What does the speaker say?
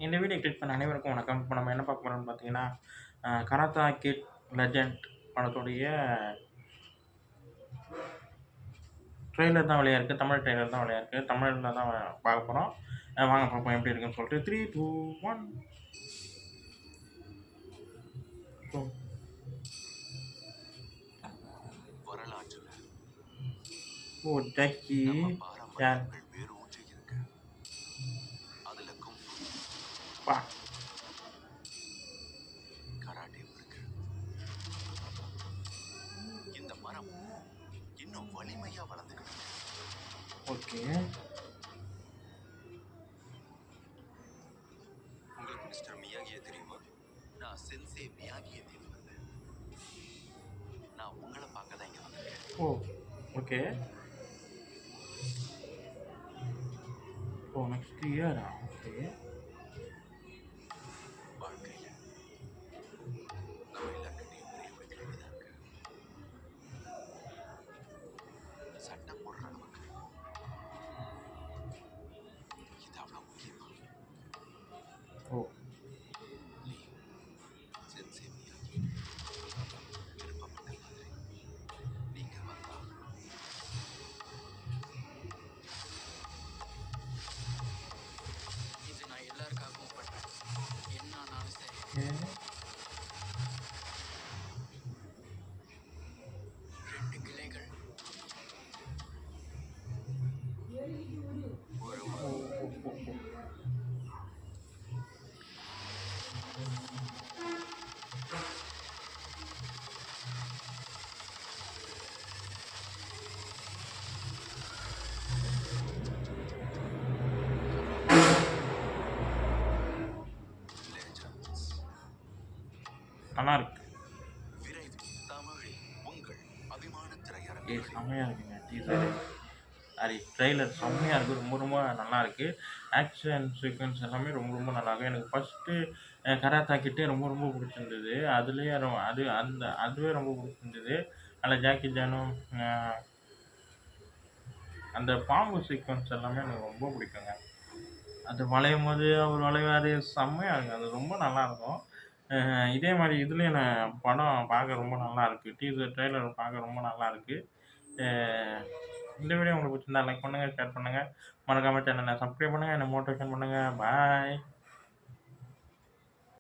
இந்த video click பண்ண அனைவருக்கும் வணக்கம். இப்போ நம்ம என்ன பார்க்க போறோம்னு பார்த்தீங்கன்னா, கராத்தா கிட் லெஜெண்ட் படத்துடைய ட்ரெய்லர் தான் வெளியாயிருக்கு. தமிழ் ட்ரெய்லர் தான் வெளியாயிருக்கு. தமிழ்ல தான் பார்க்க போறோம். வாங்க பார்ப்போம் எப்படி இருக்குன்னு சொல்லிட்டு. 3, 2, 1 கோ. வரலாற்றுல ஓ! ஜக்கி நம்ம சான். பாரம்பரியங்கள் வேரூன்றி இருக்கு. அதுல குங்ஃபு, பா! கராட்டேவும் இருக்கு. இந்த மரம் இன்னும் வலிமையா வளர்ந்துக்கிட்டு இருக்கு. ஓகே. உங்களுக்கு மிஸ்டர் மியாகியை தெரியுமா? நான் சென்சே மியாகியை தேடி வந்தேன். நான் உங்களை பார்க்க தான் இங்க வந்திருக்கேன். ஓ! ஓகே. ஓ! நெக்ஸ்ட் இயரா? ஓகே. வாழ்க்கையில நம்ம எல்லார்கிட்டையும் பெரிய ஒரு கேள்விதான் இருக்கு. சட்டம் போடுற அளவுக்கு இது அவ்வளவு முக்கியமா? ஓ! நீ சென்சே மியாகி விருப்பப்பட்ட மாதிரி நீங்க வந்தா இது நான் எல்லாருக்காகவும் பண்றேன். என்ன ஆனாலும் சரி. ஓகே. 2 கிளைகள், ஒரு ஓ! ஓ! ஓ! ஓ! லெஜண்ட்ஸ். நல்லாயிருக்கு. விரைவில் தமிழில் உங்கள் அபிமான ஏய் திரையரங்குகளில். செம்மையா இருக்குங்க டீசரு. சாரி ட்ரெய்லர் செம்மையா இருக்கு. ரொம்ப ரொம்ப நல்லாயிருக்கு. ஆக்ஷன் சீக்வென்ஸ் எல்லாமே ரொம்ப ரொம்ப நல்லாயிருக்கு. எனக்கு ஃபர்ஸ்ட்டு கராத்தா கிட்டே ரொம்ப ரொம்ப பிடிச்சிருந்தது. அதுலேயே அதுவே ரொம்ப பிடிச்சிருந்தது. அதில் ஜாக்கி சானும் அ அந்த பாம்பு சீக்வென்ஸ் எல்லாமே எனக்கு ரொம்ப பிடிக்குங்க. அது வளையும்போது அவர் வளைவாரு செம்மையா இருக்கும். அது ரொம்ப நல்லாயிருக்கும். இதே மாரி இதுலயும் நான் படம் பார்க்க ரொம்ப நல்லாயிருக்கு. டீசர் ட்ரெய்லர் பார்க்க ரொம்ப நல்லாயிருக்கு. அ இந்த வீடியோ உங்களுக்கு பிடிச்சிருந்தா லைக் பண்ணுங்க, ஷேர் பண்ணுங்க. மறக்காம சேனலை சப்ஸ்கிரைப் பண்ணுங்க. என்ன மோட்டிவேஷன் பண்ணுங்க. பாய்.